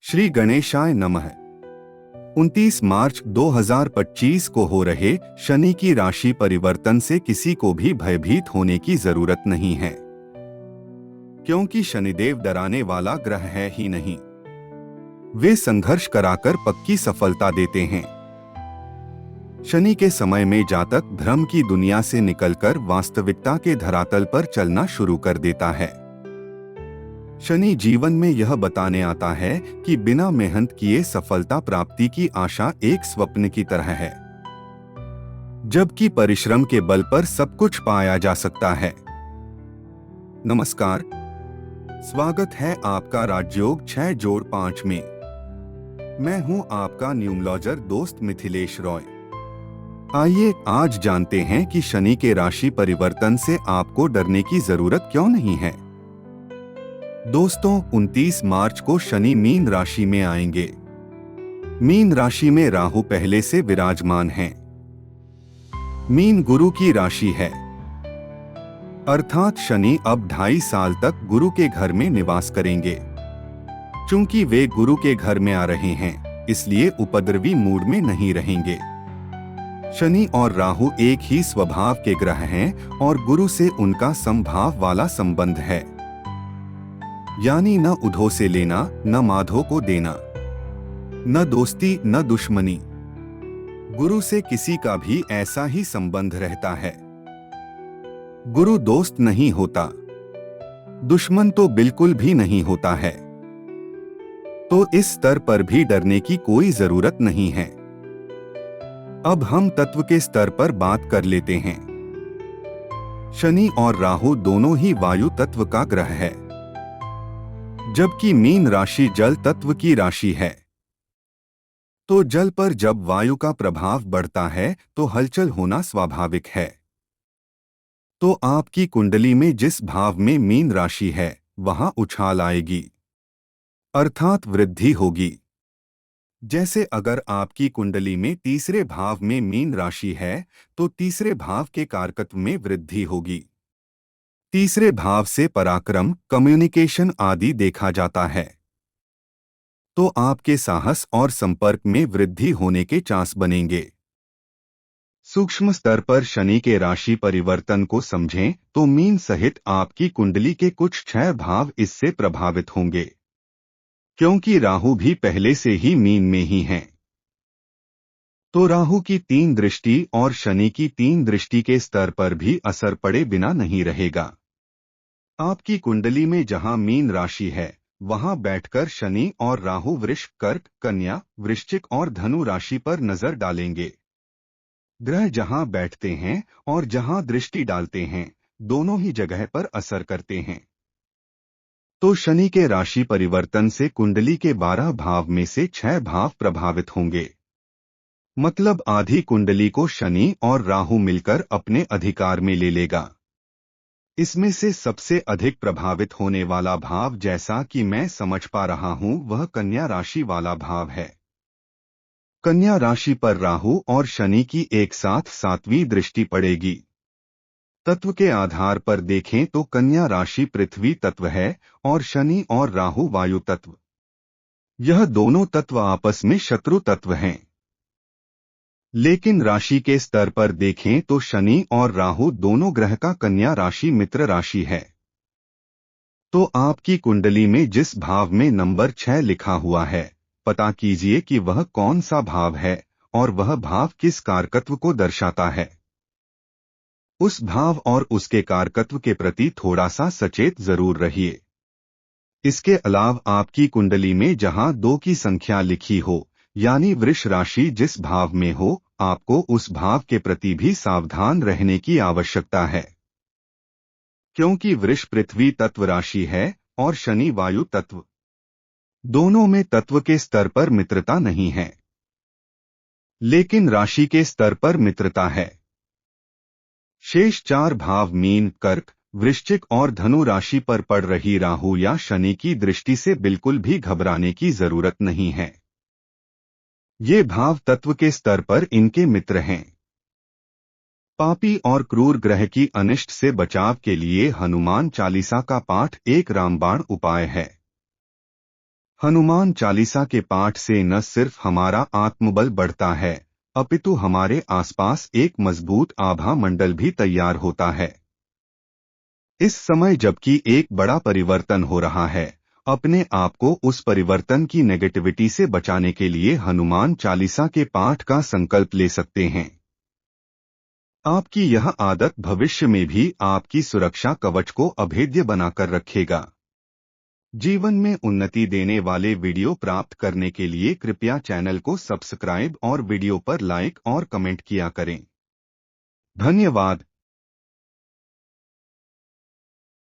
श्री गणेशाय नमः। 29 मार्च 2025 को हो रहे शनि की राशि परिवर्तन से किसी को भी भयभीत होने की जरूरत नहीं है, क्योंकि शनिदेव डराने वाला ग्रह है ही नहीं। वे संघर्ष कराकर पक्की सफलता देते हैं। शनि के समय में जातक भ्रम की दुनिया से निकलकर वास्तविकता के धरातल पर चलना शुरू कर देता है। शनि जीवन में यह बताने आता है कि बिना मेहनत किए सफलता प्राप्ति की आशा एक स्वप्न की तरह है, जबकि परिश्रम के बल पर सब कुछ पाया जा सकता है। नमस्कार, स्वागत है आपका राजयोग 6-5 में। मैं हूं आपका न्यूमलॉजर दोस्त मिथिलेश रॉय। आइए आज जानते हैं कि शनि के राशि परिवर्तन से आपको डरने की जरूरत क्यों नहीं है। दोस्तों, 29 मार्च को शनि मीन राशि में आएंगे। मीन राशि में राहु पहले से विराजमान हैं। मीन गुरु की राशि है, अर्थात शनि अब 2.5 साल तक गुरु के घर में निवास करेंगे। चूंकि वे गुरु के घर में आ रहे हैं, इसलिए उपद्रवी मूड में नहीं रहेंगे। शनि और राहु एक ही स्वभाव के ग्रह हैं और गुरु से उनका समभाव वाला संबंध है, यानी न उधो से लेना न माधो को देना, न दोस्ती न दुश्मनी। गुरु से किसी का भी ऐसा ही संबंध रहता है। गुरु दोस्त नहीं होता, दुश्मन तो बिल्कुल भी नहीं होता है। तो इस स्तर पर भी डरने की कोई जरूरत नहीं है। अब हम तत्व के स्तर पर बात कर लेते हैं। शनि और राहु दोनों ही वायु तत्व का ग्रह है, जबकि मीन राशि जल तत्व की राशि है। तो जल पर जब वायु का प्रभाव बढ़ता है तो हलचल होना स्वाभाविक है। तो आपकी कुंडली में जिस भाव में मीन राशि है, वहां उछाल आएगी, अर्थात वृद्धि होगी। जैसे अगर आपकी कुंडली में तीसरे भाव में मीन राशि है, तो तीसरे भाव के कारकत्व में वृद्धि होगी। तीसरे भाव से पराक्रम, कम्युनिकेशन आदि देखा जाता है। तो आपके साहस और संपर्क में वृद्धि होने के चांस बनेंगे। सूक्ष्म स्तर पर शनि के राशि परिवर्तन को समझें तो मीन सहित आपकी कुंडली के कुछ 6 भाव इससे प्रभावित होंगे, क्योंकि राहु भी पहले से ही मीन में ही हैं। तो राहु की 3 दृष्टि और शनि की 3 दृष्टि के स्तर पर भी असर पड़े बिना नहीं रहेगा। आपकी कुंडली में जहां मीन राशि है, वहां बैठकर शनि और राहु वृष, कर्क, कन्या, वृश्चिक और धनु राशि पर नजर डालेंगे। ग्रह जहां बैठते हैं और जहां दृष्टि डालते हैं, दोनों ही जगह पर असर करते हैं। तो शनि के राशि परिवर्तन से कुंडली के 12 भाव में से 6 भाव प्रभावित होंगे। मतलब आधी कुंडली को शनि और राहु मिलकर अपने अधिकार में ले लेगा। इसमें से सबसे अधिक प्रभावित होने वाला भाव, जैसा कि मैं समझ पा रहा हूं, वह कन्या राशि वाला भाव है। कन्या राशि पर राहु और शनि की एक साथ 7वीं दृष्टि पड़ेगी। तत्व के आधार पर देखें तो कन्या राशि पृथ्वी तत्व है और शनि और राहु वायु तत्व। यह दोनों तत्व आपस में शत्रु तत्व हैं। लेकिन राशि के स्तर पर देखें तो शनि और राहु दोनों ग्रह का कन्या राशि मित्र राशि है। तो आपकी कुंडली में जिस भाव में नंबर 6 लिखा हुआ है, पता कीजिए कि वह कौन सा भाव है और वह भाव किस कारकत्व को दर्शाता है। उस भाव और उसके कारकत्व के प्रति थोड़ा सा सचेत जरूर रहिए। इसके अलावा आपकी कुंडली में जहां 2 की संख्या लिखी हो, यानी वृष राशि जिस भाव में हो, आपको उस भाव के प्रति भी सावधान रहने की आवश्यकता है, क्योंकि वृष पृथ्वी तत्व राशि है और शनि वायु तत्व। दोनों में तत्व के स्तर पर मित्रता नहीं है, लेकिन राशि के स्तर पर मित्रता है। शेष 4 भाव मीन, कर्क, वृश्चिक और धनु राशि पर पड़ रही राहु या शनि की दृष्टि से बिल्कुल भी घबराने की जरूरत नहीं है। ये भाव तत्व के स्तर पर इनके मित्र हैं। पापी और क्रूर ग्रह की अनिष्ट से बचाव के लिए हनुमान चालीसा का पाठ एक रामबाण उपाय है। हनुमान चालीसा के पाठ से न सिर्फ हमारा आत्मबल बढ़ता है, अपितु हमारे आसपास एक मजबूत आभा मंडल भी तैयार होता है। इस समय जबकि एक बड़ा परिवर्तन हो रहा है, अपने आप को उस परिवर्तन की नेगेटिविटी से बचाने के लिए हनुमान चालीसा के पाठ का संकल्प ले सकते हैं। आपकी यह आदत भविष्य में भी आपकी सुरक्षा कवच को अभेद्य बनाकर रखेगा। जीवन में उन्नति देने वाले वीडियो प्राप्त करने के लिए कृपया चैनल को सब्सक्राइब और वीडियो पर लाइक और कमेंट किया करें। धन्यवाद।